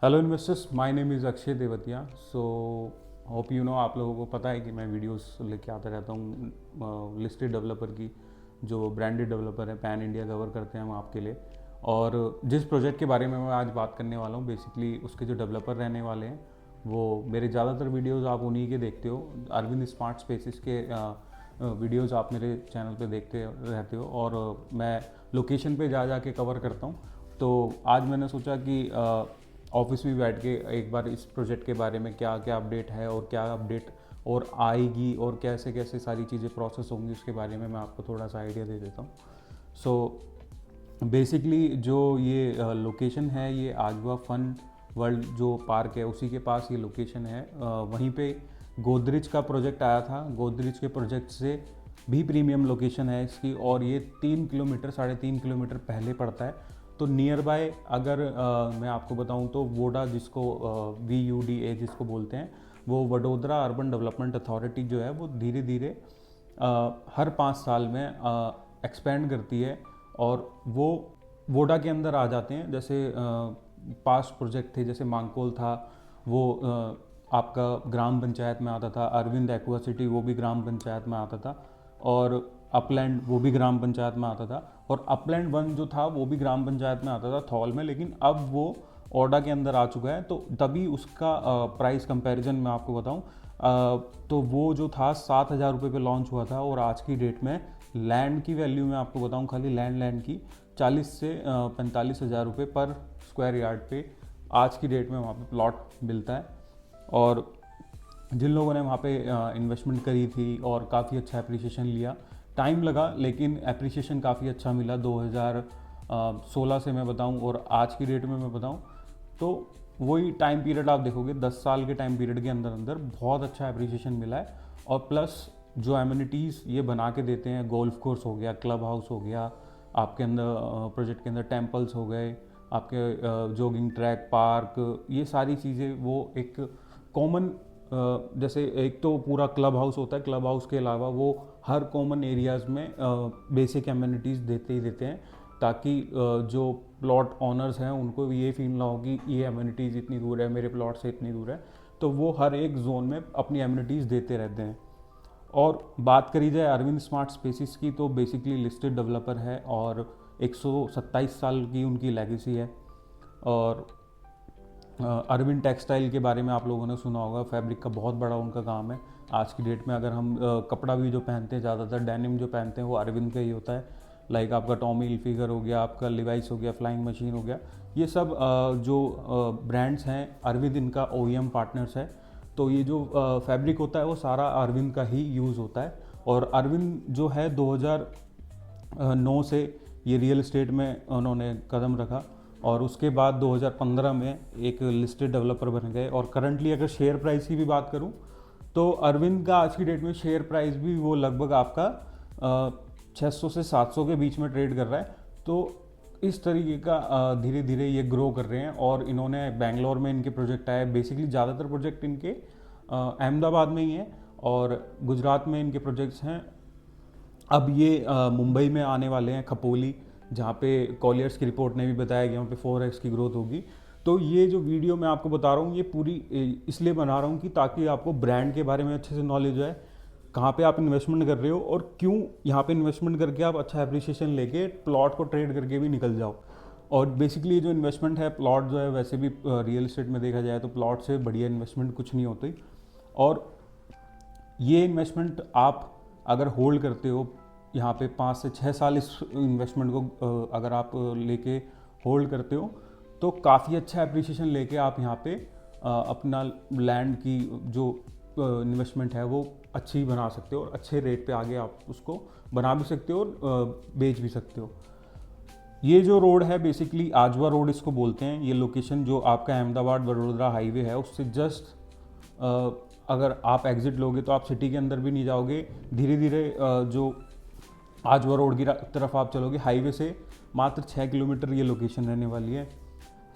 Hello investors, my name is Akshay Devtiya. So hope you know, आप लोगों को पता है कि मैं वीडियोस लेके आता रहता हूँ लिस्टेड डेवलपर की, जो ब्रांडेड डेवलपर है, पैन इंडिया कवर करते हैं हम आपके लिए। और जिस प्रोजेक्ट के बारे में मैं आज बात करने वाला हूँ, बेसिकली उसके जो डेवलपर रहने वाले हैं वो मेरे ज़्यादातर वीडियोज़ आप उन्हीं के देखते हो। अरविंद स्मार्ट स्पेसिस के वीडियोज़ आप मेरे चैनल पे देखते रहते हो, और मैं लोकेशन पे जा के कवर करता हूँ। तो आज मैंने सोचा कि ऑफिस में बैठ के एक बार इस प्रोजेक्ट के बारे में क्या क्या अपडेट है और क्या अपडेट और आएगी और कैसे कैसे सारी चीज़ें प्रोसेस होंगी, उसके बारे में मैं आपको थोड़ा सा आइडिया दे देता हूँ। सो बेसिकली जो ये लोकेशन है, ये आगवा फन वर्ल्ड जो पार्क है उसी के पास ये लोकेशन है। वहीं पे गोदरेज का प्रोजेक्ट आया था। गोदरेज के प्रोजेक्ट से भी प्रीमियम लोकेशन है इसकी, और ये 3 किलोमीटर 3.5 किलोमीटर पहले पड़ता है। तो नियर बाय अगर मैं आपको बताऊं तो वोडा, जिसको VUDA जिसको बोलते हैं, वो वडोदरा अर्बन डेवलपमेंट अथॉरिटी जो है वो धीरे धीरे हर 5 साल में एक्सपेंड करती है, और वो वोडा के अंदर आ जाते हैं। जैसे पास्ट प्रोजेक्ट थे, जैसे मांगकोल था, वो आपका ग्राम पंचायत में आता था। अरविंद एक्वा सिटी वो भी ग्राम पंचायत में आता था, और अपलैंड वो भी ग्राम पंचायत में आता था, और अपलैंड 1 जो था वो भी ग्राम पंचायत में आता था थौल में। लेकिन अब वो ओडा के अंदर आ चुका है, तो तभी उसका प्राइस कंपैरिजन मैं आपको बताऊं, तो वो जो था 7,000 रुपये पे लॉन्च हुआ था, और आज की डेट में लैंड की वैल्यू मैं आपको बताऊं, खाली लैंड की 40 से 45,000 रुपये पर स्क्वायर यार्ड पे आज की डेट में वहाँ पे प्लॉट मिलता है। और जिन लोगों ने वहाँ पे इन्वेस्टमेंट करी थी और काफ़ी अच्छा अप्रिसिएशन लिया, टाइम लगा लेकिन अप्रिसिएशन काफ़ी अच्छा मिला 2016 से मैं बताऊं, और आज की डेट में मैं बताऊं तो वही टाइम पीरियड आप देखोगे, 10 साल के टाइम पीरियड के अंदर अंदर बहुत अच्छा अप्रिसिएशन मिला है। और प्लस जो एमिनिटीज़ ये बना के देते हैं, गोल्फ कोर्स हो गया, क्लब हाउस हो गया, आपके अंदर प्रोजेक्ट के अंदर टेम्पल्स हो गए, आपके जॉगिंग ट्रैक, पार्क, ये सारी चीज़ें वो एक कॉमन, जैसे एक तो पूरा क्लब हाउस होता है, क्लब हाउस के अलावा वो हर कॉमन एरियाज़ में बेसिक एमिनिटीज़ देते ही देते हैं, ताकि जो प्लॉट ऑनर्स हैं उनको भी ये फील ना हो कि ये एमिनिटीज़ इतनी दूर है, मेरे प्लॉट से इतनी दूर है। तो वो हर एक जोन में अपनी एमिनिटीज़ देते रहते हैं। और बात करी जाए अरविंद स्मार्ट स्पेसिस की, तो बेसिकली लिस्टेड डेवलपर है और 127 साल की उनकी लेगेसी है। और अरविंद टेक्सटाइल के बारे में आप लोगों ने सुना होगा, फैब्रिक का बहुत बड़ा उनका काम है। आज की डेट में अगर हम कपड़ा भी जो पहनते हैं, ज़्यादातर डेनिम जो पहनते हैं वो अरविंद का ही होता है। लाइक आपका टॉमी हिलफिगर हो गया, आपका लिवाइस हो गया, फ्लाइंग मशीन हो गया, ये सब जो ब्रांड्स हैं अरविंद इनका OEM पार्टनर्स है। तो ये जो फैब्रिक होता है वो सारा अरविंद का ही यूज़ होता है। और अरविंद जो है 2009 से ये रियल एस्टेट में उन्होंने कदम रखा, और उसके बाद 2015 में एक लिस्टेड डेवलपर बन गए। और करंटली अगर शेयर प्राइस की भी बात करूं, तो अरविंद का आज की डेट में शेयर प्राइस भी वो लगभग आपका 600 से 700 के बीच में ट्रेड कर रहा है। तो इस तरीके का धीरे धीरे ये ग्रो कर रहे हैं। और इन्होंने बेंगलोर में इनके प्रोजेक्ट आए, बेसिकली ज़्यादातर प्रोजेक्ट इनके अहमदाबाद में ही हैं, और गुजरात में इनके प्रोजेक्ट्स हैं। अब ये मुंबई में आने वाले हैं, खपोली, जहाँ पे कॉलियर्स की रिपोर्ट ने भी बताया कि वहाँ पे 4x की ग्रोथ होगी। तो ये जो वीडियो मैं आपको बता रहा हूँ, ये पूरी इसलिए बना रहा हूँ कि ताकि आपको ब्रांड के बारे में अच्छे से नॉलेज है, कहाँ पे आप इन्वेस्टमेंट कर रहे हो और क्यों यहाँ पे इन्वेस्टमेंट करके आप अच्छा अप्रिसिएशन लेके प्लॉट को ट्रेड करके भी निकल जाओ। और बेसिकली जो इन्वेस्टमेंट है, प्लॉट जो है, वैसे भी रियल एस्टेट में देखा जाए तो प्लॉट से बढ़िया इन्वेस्टमेंट कुछ नहीं होती। और ये इन्वेस्टमेंट आप अगर होल्ड करते हो यहाँ पे 5 से 6 साल, इस इन्वेस्टमेंट को अगर आप लेके होल्ड करते हो, तो काफ़ी अच्छा अप्रिसिएशन लेके आप यहाँ पे अपना लैंड की जो इन्वेस्टमेंट है वो अच्छी बना सकते हो, और अच्छे रेट पे आगे आप उसको बना भी सकते हो और बेच भी सकते हो। ये जो रोड है बेसिकली आजवा रोड इसको बोलते हैं। ये लोकेशन जो आपका अहमदाबाद वडोदरा हाईवे है उससे जस्ट अगर आप एग्जिट लोगे तो आप सिटी के अंदर भी नहीं जाओगे, धीरे धीरे जो आजवा रोड की तरफ आप चलोगे, हाईवे से मात्र 6 किलोमीटर ये लोकेशन रहने वाली है।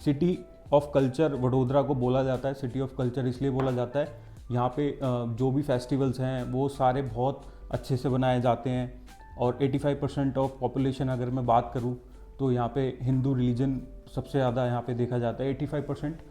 सिटी ऑफ कल्चर वडोदरा को बोला जाता है। सिटी ऑफ कल्चर इसलिए बोला जाता है, यहाँ पे जो भी फेस्टिवल्स हैं वो सारे बहुत अच्छे से बनाए जाते हैं। और 85% ऑफ पॉपुलेशन अगर मैं बात करूँ तो यहाँ पे हिंदू रिलीजन सबसे ज़्यादा यहाँ पे देखा जाता है, 85%।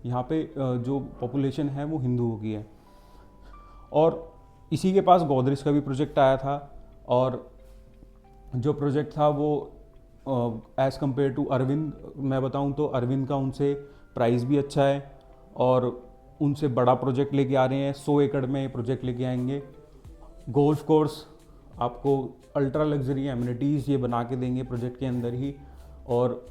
यहाँ पे जो पॉपुलेशन है वो हिंदुओं की है। और इसी के पास गोदरेज का भी प्रोजेक्ट आया था, और जो प्रोजेक्ट था वो एज़ कम्पेयर टू अरविंद मैं बताऊं तो अरविंद का उनसे प्राइस भी अच्छा है, और उनसे बड़ा प्रोजेक्ट लेके आ रहे हैं, 100 एकड़ में प्रोजेक्ट लेके आएंगे। गोल्फ कोर्स आपको अल्ट्रा लग्जरी एमिनिटीज़ ये बना के देंगे प्रोजेक्ट के अंदर ही। और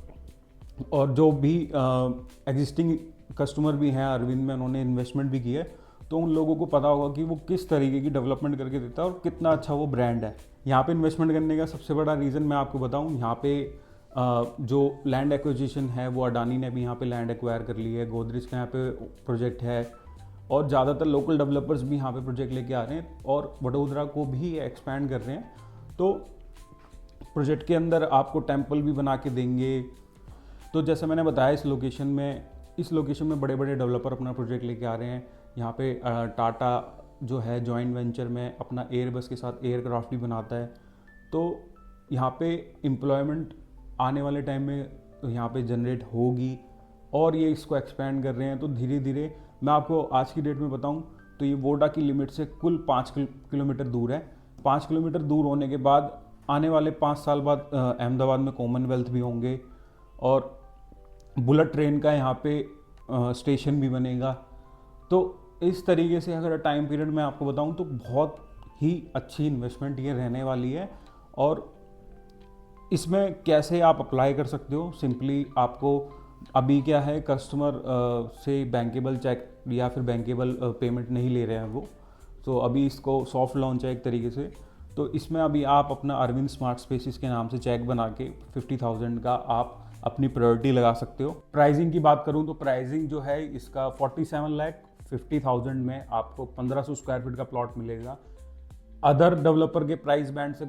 जो भी एग्जिस्टिंग कस्टमर भी हैं अरविंद में, उन्होंने इन्वेस्टमेंट भी की है, तो उन लोगों को पता होगा कि वो किस तरीके की डेवलपमेंट करके देता है और कितना अच्छा वो ब्रांड है। यहाँ पे इन्वेस्टमेंट करने का सबसे बड़ा रीज़न मैं आपको बताऊँ, यहाँ पे जो लैंड एक्विजिशन है वो अडानी ने भी यहाँ पे लैंड एक्वायर कर ली है, गोदरेज का यहाँ पे प्रोजेक्ट है, और ज़्यादातर लोकल डेवलपर्स भी यहाँ पे प्रोजेक्ट लेके आ रहे हैं, और वडोदरा को भी एक्सपैंड कर रहे हैं। तो प्रोजेक्ट के अंदर आपको टेम्पल भी बना के देंगे। तो जैसे मैंने बताया, इस लोकेशन में बड़े बड़े डेवलपर अपना प्रोजेक्ट लेके आ रहे हैं। यहाँ पे टाटा जो है जॉइंट वेंचर में अपना एयरबस के साथ एयरक्राफ्ट भी बनाता है। तो यहाँ पे एम्प्लॉयमेंट आने वाले टाइम में यहाँ पे जनरेट होगी, और ये इसको एक्सपेंड कर रहे हैं। तो धीरे धीरे मैं आपको आज की डेट में बताऊँ तो ये वोडा की लिमिट से कुल 5 किलोमीटर दूर है। 5 किलोमीटर दूर होने के बाद आने वाले 5 साल बाद अहमदाबाद में कॉमनवेल्थ भी होंगे, और बुलेट ट्रेन का यहाँ पे स्टेशन भी बनेगा। तो इस तरीके से अगर टाइम पीरियड में आपको बताऊं तो बहुत ही अच्छी इन्वेस्टमेंट ये रहने वाली है। और इसमें कैसे आप अप्लाई कर सकते हो, सिंपली आपको अभी क्या है, कस्टमर से बैंकेबल चेक या फिर बैंकेबल पेमेंट नहीं ले रहे हैं वो, तो अभी इसको सॉफ्ट लॉन्च है एक तरीके से। तो इसमें अभी आप अपना अरविंद स्मार्ट स्पेसिस के नाम से चेक बना के 50,000 का आप अपनी प्रायोरिटी लगा सकते हो। प्राइसिंग की बात करूं तो प्राइसिंग जो है इसका 47,50,000 में आपको 1500 स्क्वायर फीट का प्लॉट मिलेगा। अदर डेवलपर के प्राइस बैंड से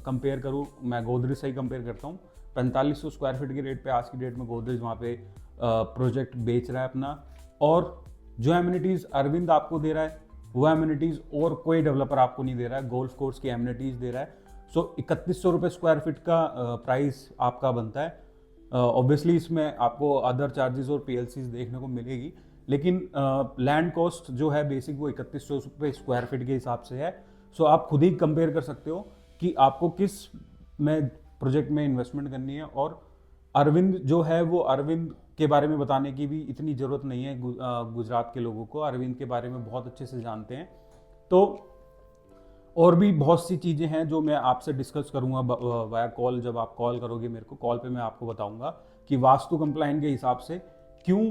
कंपेयर करूं, मैं गोदरेज से ही कंपेयर करता हूं, 4500 स्क्वायर फीट के रेट पे आज की डेट में गोदरेज वहाँ पे प्रोजेक्ट बेच रहा है अपना। और जो एमिनिटीज़ अरविंद आपको दे रहा है वो एमिनिटीज़ और कोई डेवलपर आपको नहीं दे रहा है। गोल्फ कोर्स की एमिनिटीज़ दे रहा है। सो 3100 रुपये स्क्वायर फीट का प्राइस आपका बनता है। ऑब्वियसली इसमें आपको अदर चार्जेस और पीएलसीज देखने को मिलेगी, लेकिन लैंड कॉस्ट जो है बेसिक वो 3100 रुपये स्क्वायर फीट के हिसाब से है। सो आप खुद ही कंपेयर कर सकते हो कि आपको किस में प्रोजेक्ट में इन्वेस्टमेंट करनी है। और अरविंद जो है वो अरविंद के बारे में बताने की भी इतनी ज़रूरत नहीं है, गुजरात के लोगों को अरविंद के बारे में बहुत अच्छे से जानते हैं। तो और भी बहुत सी चीज़ें हैं जो मैं आपसे डिस्कस करूंगा वाया कॉल। जब आप कॉल करोगे मेरे को, कॉल पे मैं आपको बताऊंगा कि वास्तु कंप्लाइंट के हिसाब से क्यों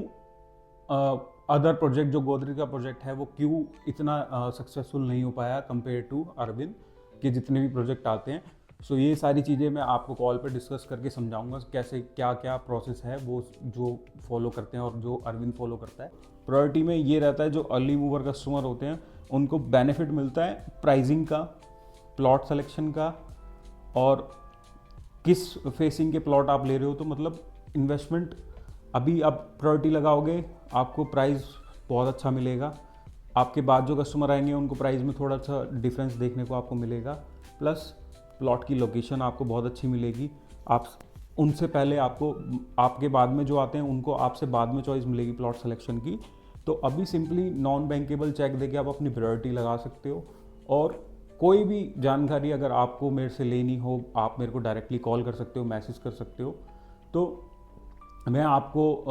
अदर प्रोजेक्ट जो गोदरेज का प्रोजेक्ट है वो क्यों इतना सक्सेसफुल नहीं हो पाया कंपेयर टू अरविंद के जितने भी प्रोजेक्ट आते हैं। सो ये सारी चीज़ें मैं आपको कॉल पे डिस्कस करके समझाऊंगा कैसे क्या क्या प्रोसेस है वो जो फॉलो करते हैं और जो अरविंद फॉलो करता है। प्रायोरिटी में ये रहता है जो अर्ली मूवर कस्टमर होते हैं उनको बेनिफिट मिलता है प्राइसिंग का, प्लॉट सिलेक्शन का, और किस फेसिंग के प्लॉट आप ले रहे हो। तो मतलब इन्वेस्टमेंट अभी आप प्रायोरिटी लगाओगे आपको प्राइस बहुत अच्छा मिलेगा। आपके बाद जो कस्टमर आएंगे उनको प्राइस में थोड़ा सा डिफरेंस देखने को आपको मिलेगा, प्लस प्लॉट की लोकेशन आपको बहुत अच्छी मिलेगी। आप उनसे पहले आपके बाद में जो आते हैं उनको आपसे बाद में चॉइस मिलेगी प्लॉट सिलेक्शन की। तो अभी सिंपली नॉन बैंकेबल चेक देके आप अपनी प्रायोरिटी लगा सकते हो। और कोई भी जानकारी अगर आपको मेरे से लेनी हो आप मेरे को डायरेक्टली कॉल कर सकते हो, मैसेज कर सकते हो। तो मैं आपको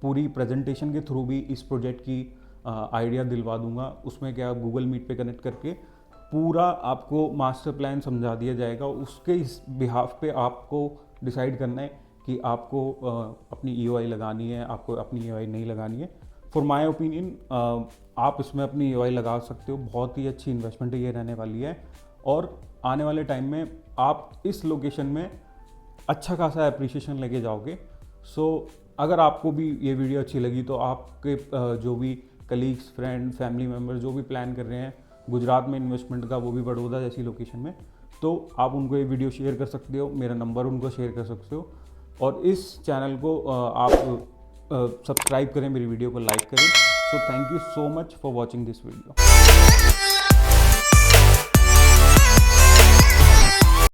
पूरी प्रेजेंटेशन के थ्रू भी इस प्रोजेक्ट की आइडिया दिलवा दूंगा। उसमें क्या गूगल मीट पे कनेक्ट करके पूरा आपको मास्टर प्लान समझा दिया जाएगा। उसके इस बिहाफ पे आपको डिसाइड करना है कि आपको अपनी ईओआई लगानी है, आपको अपनी ईओआई नहीं लगानी है। फॉर माय ओपिनियन आप इसमें अपनी ईओआई लगा सकते हो। बहुत ही अच्छी इन्वेस्टमेंट ये रहने वाली है, और आने वाले टाइम में आप इस लोकेशन में अच्छा खासा एप्रिसिएशन लेके जाओगे। सो अगर आपको भी ये वीडियो अच्छी लगी तो आपके जो भी कलीग्स, फ्रेंड, फैमिली मेम्बर जो भी प्लान कर रहे हैं गुजरात में इन्वेस्टमेंट का, वो भी बड़ौदा जैसी लोकेशन में, तो आप उनको ये वीडियो शेयर कर सकते हो, मेरा नंबर उनको शेयर कर सकते हो। और इस चैनल को आप सब्सक्राइब करें, मेरी वीडियो को लाइक करें। So thank you so much for watching this video.